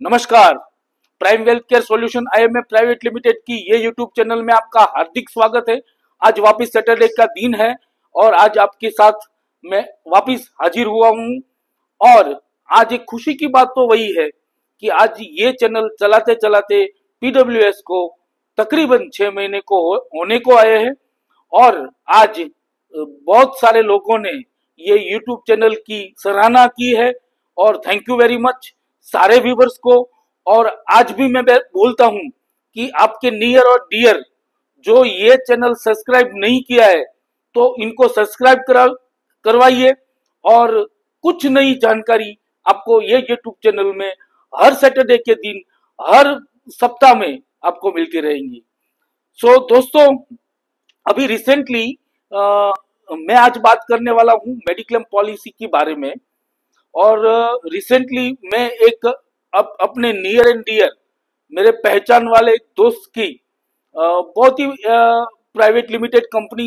नमस्कार। Prime Wealth Care Solution IMA Private limited की ये यूट्यूब चैनल में आपका हार्दिक स्वागत है। आज वापस सैटरडे का दिन है और आज आपके साथ मैं वापस हाजिर हुआ हूं। और आज एक खुशी की बात तो वही है कि आज ये चैनल चलाते चलाते पीडब्ल्यूएस को तकरीबन 6 महीने को होने को आए हैं और आज बहुत सारे लोगों ने ये यूट्यूब चैनल की सराहना की है और थैंक यू वेरी मच सारे व्यूवर्स को। और आज भी मैं बोलता हूं कि आपके नियर और डियर जो ये चैनल सब्सक्राइब नहीं किया है तो इनको सब्सक्राइब करवाइए और कुछ नई जानकारी आपको ये यूट्यूब चैनल में हर सैटरडे के दिन हर सप्ताह में आपको मिलती रहेंगी। सो दोस्तों, अभी रिसेंटली मैं आज बात करने वाला हूं मेडिक्लेम पॉलिसी के बारे में। और रिसेंटली मैं एक अपने नियर एंड डियर मेरे पहचान वाले दोस्त की बहुत ही प्राइवेट लिमिटेड कंपनी,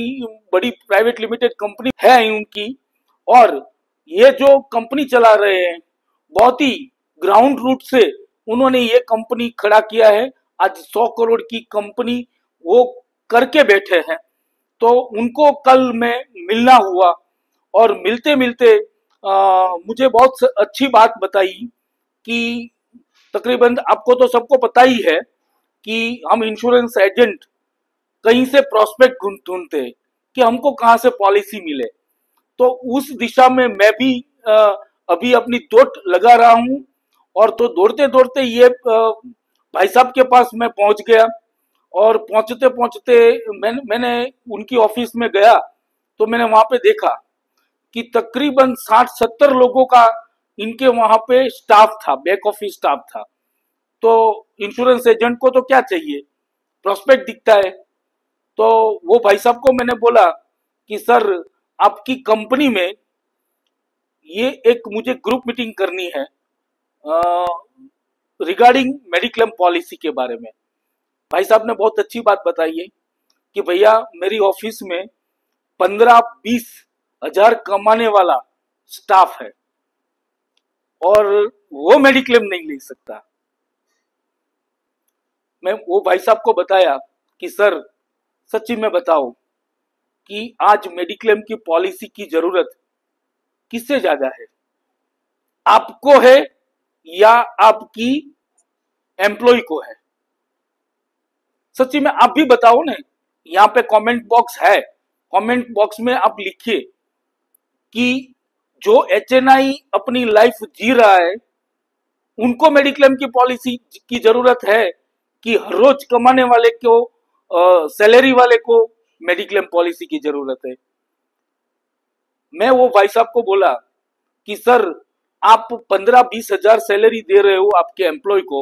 बड़ी प्राइवेट लिमिटेड कंपनी है उनकी, और ये जो कंपनी चला रहे हैं बहुत ही ग्राउंड रूट से उन्होंने ये कंपनी खड़ा किया है। आज 100 करोड़ की कंपनी वो करके बैठे हैं। तो उनको कल मैं मिलना हुआ और मिलते मिलते मुझे बहुत अच्छी बात बताई कि तकरीबन आपको तो सबको पता ही है कि हम इंश्योरेंस एजेंट कहीं से प्रोस्पेक्ट ढूंढते हैं कि हमको कहाँ से पॉलिसी मिले। तो उस दिशा में मैं भी अभी अपनी दौड़ लगा रहा हूं। और तो दौड़ते दौड़ते ये भाई साहब के पास मैं पहुंच गया और पहुंचते पहुंचते मैंने उनकी ऑफिस में गया तो मैंने वहां पे देखा कि तकरीबन 60-70 लोगों का इनके वहां पे स्टाफ था, बैक ऑफिस स्टाफ था। तो इंश्योरेंस एजेंट को तो क्या चाहिए, प्रोस्पेक्ट दिखता है। तो वो भाई साहब को मैंने बोला कि सर आपकी कंपनी में ये एक मुझे ग्रुप मीटिंग करनी है रिगार्डिंग मेडिक्लेम पॉलिसी के बारे में। भाई साहब ने बहुत अच्छी बात बताई है कि भैया मेरी ऑफिस में 15-20 हजार कमाने वाला स्टाफ है और वो मेडिक्लेम नहीं ले सकता। मैं वो भाई साहब को बताया कि सर सच्ची में बताओ कि आज मेडिक्लेम की पॉलिसी की जरूरत किससे ज्यादा है, आपको है या आपकी एम्प्लॉय को है? सच्ची में आप भी बताओ ना। यहाँ पे कमेंट बॉक्स है, कमेंट बॉक्स में आप लिखिए कि जो एचएनआई अपनी लाइफ जी रहा है उनको मेडिक्लेम की पॉलिसी की जरूरत है कि हर रोज कमाने वाले को, सैलरी वाले को मेडिक्लेम पॉलिसी की जरूरत है। मैं वो भाई साहब को बोला कि सर आप 15-20 हजार सैलरी दे रहे हो आपके एम्प्लॉय को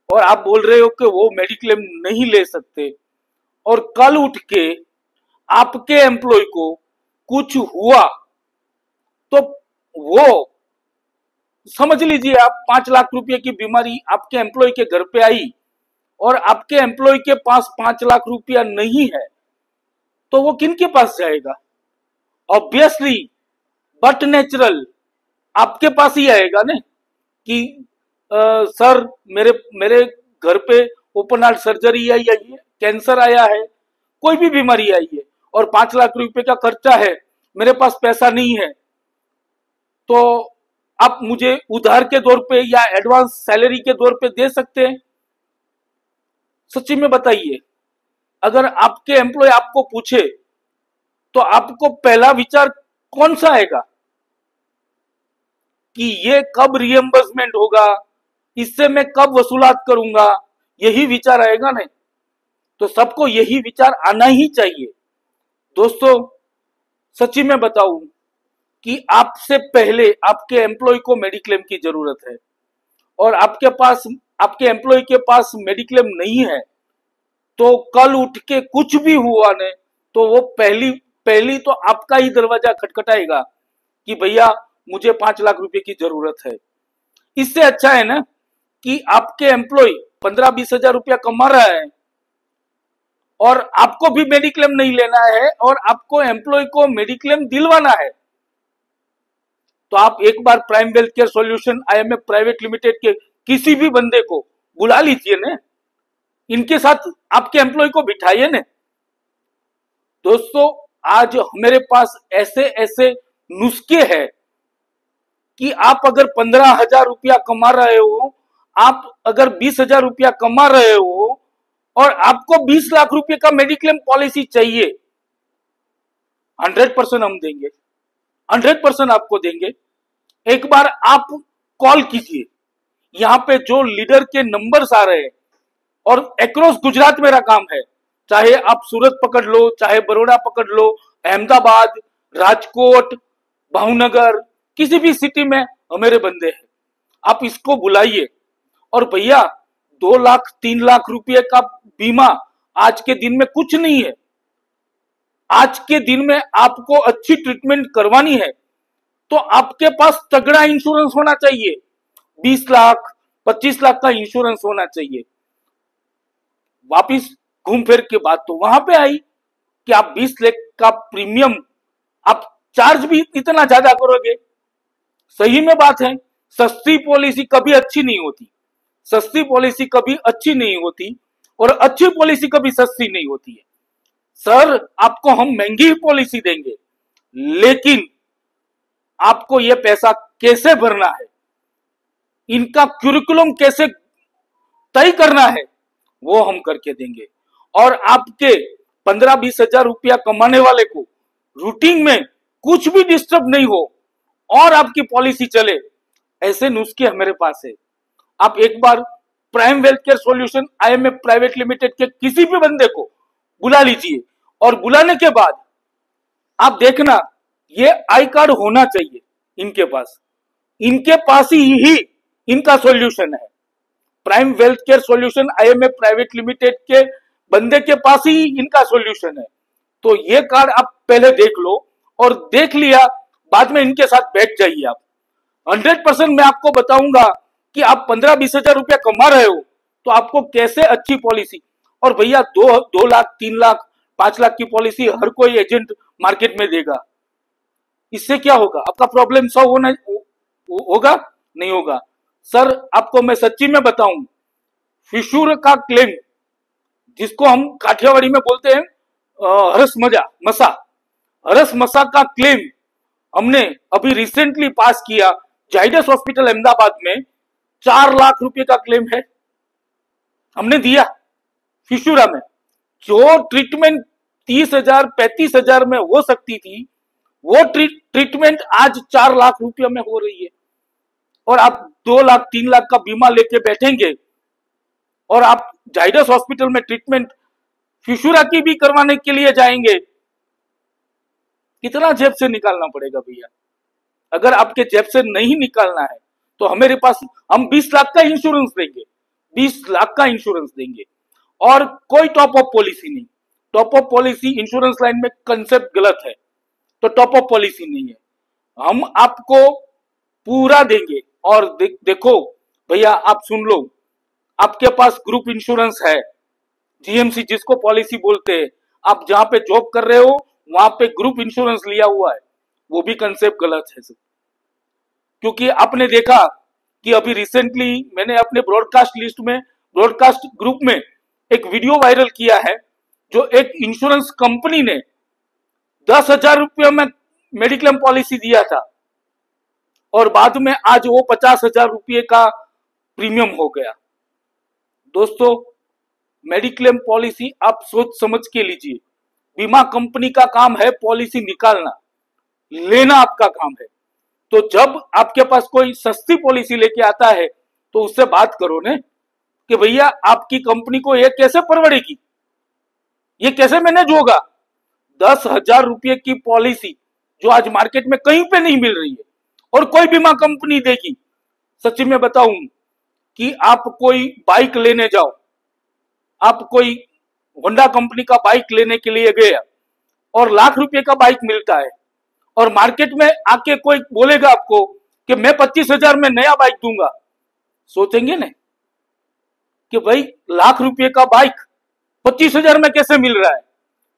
और आप बोल रहे हो कि वो मेडिक्लेम नहीं ले सकते, और कल उठ के आपके एम्प्लॉय को कुछ हुआ तो वो समझ लीजिए आप 5 लाख रुपए की बीमारी आपके एम्प्लॉय के घर पे आई और आपके एम्प्लॉय के पास 5 लाख रुपया नहीं है तो वो किन के पास जाएगा? ऑब्वियसली बट नेचुरल आपके पास ही आएगा ना कि सर मेरे मेरे घर पे ओपन हार्ट सर्जरी आई है, कैंसर आया है, कोई भी बीमारी आई है और 5 लाख रुपए का खर्चा है, मेरे पास पैसा नहीं है, तो आप मुझे उधार के दौर पे या एडवांस सैलरी के दौर पे दे सकते हैं? सच्ची में बताइए, अगर आपके एम्प्लॉय आपको पूछे तो आपको पहला विचार कौन सा आएगा कि ये कब रिएम्बर्समेंट होगा, इससे मैं कब वसूलात करूंगा? यही विचार आएगा ना। तो सबको यही विचार आना ही चाहिए। दोस्तों सच्ची में बताऊं कि आपसे पहले आपके एम्प्लॉय को मेडिक्लेम की जरूरत है और आपके एम्प्लॉय के पास मेडिक्लेम नहीं है तो कल उठ के कुछ भी हुआ ने तो वो पहली तो आपका ही दरवाजा खटखटाएगा कि भैया मुझे 5 लाख रुपए की जरूरत है। इससे अच्छा है ना कि आपके एम्प्लॉय 15-20 हजार रुपया कमा रहा है और आपको भी मेडिक्लेम नहीं लेना है और आपको एम्प्लॉय को मेडिक्लेम दिलवाना है। तो आप एक बार Prime Wealth Care Solution IMA Private Limited के किसी भी बंदे को बुला लीजिए ना, इनके साथ आपके एम्प्लॉय को बिठाइए ना। दोस्तों, आज मेरे पास ऐसे ऐसे नुस्खे हैं कि आप अगर 15,000 रुपया कमा रहे हो, आप अगर 20,000 रुपया कमा रहे हो और आपको 20 लाख रुपए का मेडिक्लेम पॉलिसी चाहिए, 100% हम देंगे, 100% आपको देंगे। एक बार आप कॉल कीजिए, यहां पे जो लीडर के नंबर्स आ रहे हैं, और अक्रॉस गुजरात मेरा काम है, चाहे आप सूरत पकड़ लो, चाहे बड़ौदा पकड़ लो, अहमदाबाद, राजकोट, भावनगर, किसी भी सिटी में मेरे बंदे हैं। आप इसको बुलाइए। और भैया 2 लाख 3 लाख रुपए का बीमा आज के दिन में कुछ नहीं है। आज के दिन में आपको अच्छी ट्रीटमेंट करवानी है तो आपके पास तगड़ा इंश्योरेंस होना चाहिए। 20 लाख 25 लाख का इंश्योरेंस होना चाहिए। वापिस घूम फिर के बात तो वहां पे आई कि आप 20 लाख का प्रीमियम आप चार्ज भी इतना ज्यादा करोगे। सही में बात है, सस्ती पॉलिसी कभी अच्छी नहीं होती, सस्ती पॉलिसी कभी अच्छी नहीं होती, और अच्छी पॉलिसी कभी सस्ती नहीं होती है। सर, आपको हम महंगी पॉलिसी देंगे, लेकिन आपको यह पैसा कैसे भरना है, इनका क्यूरिकुलम कैसे तय करना है, वो हम करके देंगे। और आपके 15-20 हजार रुपया कमाने वाले को रूटीन में कुछ भी डिस्टर्ब नहीं हो और आपकी पॉलिसी चले, ऐसे नुस्खे हमारे पास है। आप एक बार Prime Wealth Care Solution IMA Private Limited के किसी भी बंदे को बुला लीजिए, और बुलाने के बाद आप देखना, ये आई कार्ड होना चाहिए इनके पास ही इनका सॉल्यूशन है। Prime Wealth Care Solution IMA Private Limited के बंदे के पास ही इनका सॉल्यूशन है। तो ये कार्ड आप पहले देख लो, और देख लिया बाद में इनके साथ बैठ जाइए आप। 100% मैं आपको बताऊंगा कि आप 15-20 हजार रुपया कमा रहे हो तो आपको कैसे अच्छी पॉलिसी। और भैया 2 लाख 3 लाख 5 लाख की पॉलिसी हर कोई एजेंट मार्केट में देगा। इससे क्या होगा? आपका प्रॉब्लम सॉल्व होगा? नहीं होगा। सर, आपको मैं सच्ची में बताऊं, फिशूर का क्लेम, जिसको हम काठियावाड़ी में बोलते हैं हरस मसा का क्लेम हमने अभी रिसेंटली पास किया। जाइडस हॉस्पिटल अहमदाबाद में 4 लाख रुपए का क्लेम है, हमने दिया फिशूरा में। जो ट्रीटमेंट 30,000 35,000 में हो सकती थी, वो ट्रीटमेंट आज 4 लाख रुपए में हो रही है। और आप 2 लाख 3 लाख का बीमा लेके बैठेंगे और आप जाइडस हॉस्पिटल में ट्रीटमेंट फिशूरा की भी करवाने के लिए जाएंगे, कितना जेब से निकालना पड़ेगा भैया। अगर आपके जेब से नहीं निकालना है तो हमारे पास, हम 20 लाख का इंश्योरेंस देंगे, 20 लाख का इंश्योरेंस देंगे, और कोई टॉप अप पॉलिसी नहीं। Top up policy insurance line में कंसेप्ट गलत है, तो टॉप अप पॉलिसी नहीं है। हम आपको पूरा देंगे। और देखो भैया, आप सुन लो, आपके पास ग्रुप इंश्योरेंस है, जीएमसी जिसको पॉलिसी बोलते हैं, आप जहां पे जॉब कर रहे हो वहां पे ग्रुप इंश्योरेंस लिया हुआ है, वो भी कंसेप्ट गलत है सर। क्योंकि आपने देखा कि अभी रिसेंटली मैंने अपने ब्रॉडकास्ट ग्रुप में एक वीडियो वायरल किया है, जो एक इंश्योरेंस कंपनी ने 10,000 रुपये में मेडिक्लेम पॉलिसी दिया था, और बाद में आज वो 50,000 रुपये का प्रीमियम हो गया। दोस्तों, मेडिक्लेम पॉलिसी आप सोच समझ के लीजिए। बीमा कंपनी का काम है पॉलिसी निकालना, लेना आपका काम है। तो जब आपके पास कोई सस्ती पॉलिसी लेके आता है तो उससे बात करो ने कि भैया आपकी कंपनी को ये कैसे परवड़ेगी, ये कैसे मैनेज होगा। 10,000 रुपये की पॉलिसी जो आज मार्केट में कहीं पे नहीं मिल रही है और कोई बीमा कंपनी देगी। सच्ची में बताऊं कि आप कोई बाइक लेने जाओ, आप कोई होंडा कंपनी का बाइक लेने के लिए गए और लाख रुपए का बाइक मिलता है, और मार्केट में आके कोई बोलेगा आपको कि मैं 25,000 में नया बाइक दूंगा, सोचेंगे ना कि भाई लाख रुपए का बाइक 25,000 में कैसे मिल रहा है,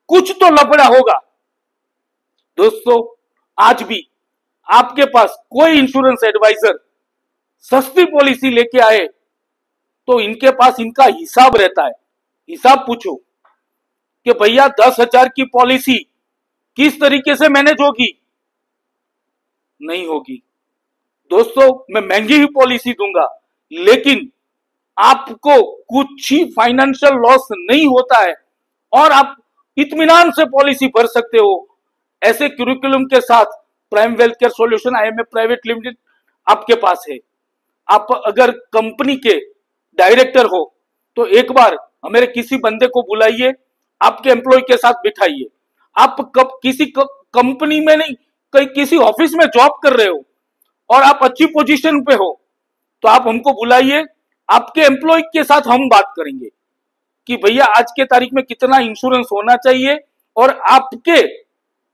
कुछ तो लफड़ा होगा। दोस्तों, आज भी आपके पास कोई इंश्योरेंस एडवाइजर सस्ती पॉलिसी लेके आए तो इनके पास इनका हिसाब रहता है। हिसाब पूछो कि भैया 10,000 की पॉलिसी किस तरीके से मैनेज होगी? नहीं होगी। दोस्तों, मैं महंगी ही पॉलिसी दूंगा, लेकिन आपको कुछ ही फाइनेंशियल लॉस नहीं होता है और आप इत्मीनान से पॉलिसी भर सकते हो। ऐसे क्यूरिकुलम के साथ prime Wealth Care Solution IMA Private limited आपके पास है। आप अगर कंपनी के डायरेक्टर हो तो एक बार हमारे किसी बंदे को बुलाइए, आपके एम्प्लॉय के साथ बिठाइए। आप कब किसी कंपनी में नहीं, कहीं किसी ऑफिस में जॉब कर रहे हो और आप अच्छी पोजीशन पे हो, तो आप हमको बुलाइए, आपके एम्प्लॉय के साथ हम बात करेंगे कि भैया आज के तारीख में कितना इंश्योरेंस होना चाहिए और आपके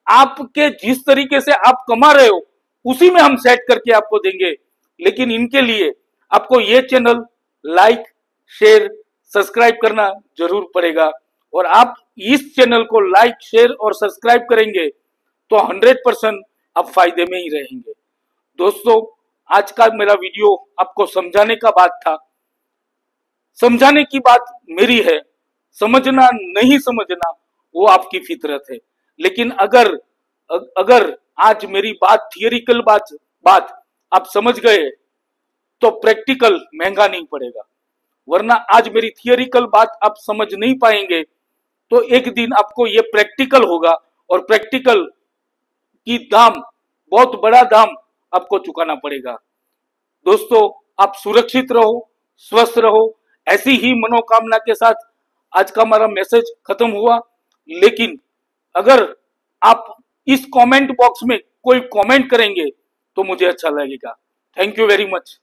आपके जिस तरीके से आप कमा रहे हो उसी में हम सेट करके आपको देंगे। लेकिन इनके लिए आपको ये चैनल लाइक, शेयर, सब्सक्राइब करना जरूर पड़ेगा और आप इस चैनल को लाइक, शेयर और सब्सक्राइब करेंगे तो 100% आप फायदे में ही रहेंगे। दोस्तों, आज का मेरा वीडियो आपको समझाने का बात था। समझाने की बात मेरी है, समझना नहीं समझना वो आपकी फितरत है। लेकिन अगर आज मेरी बात थियरिकल बात आप समझ गए तो प्रैक्टिकल महंगा नहीं पड़ेगा। वरना आज मेरी थियरिकल बात आप समझ नहीं पाएंगे तो एक दिन आपको ये प्रैक्टिकल होगा और प्रैक्टिकल की दाम, बहुत बड़ा दाम आपको चुकाना पड़ेगा। दोस्तों, आप सुरक्षित रहो, स्वस्थ रहो। ऐसी ही मनोकामना के साथ आज का हमारा मैसेज खत्म हुआ। लेकिन अगर आप इस कमेंट बॉक्स में कोई कमेंट करेंगे तो मुझे अच्छा लगेगा। Thank you very much.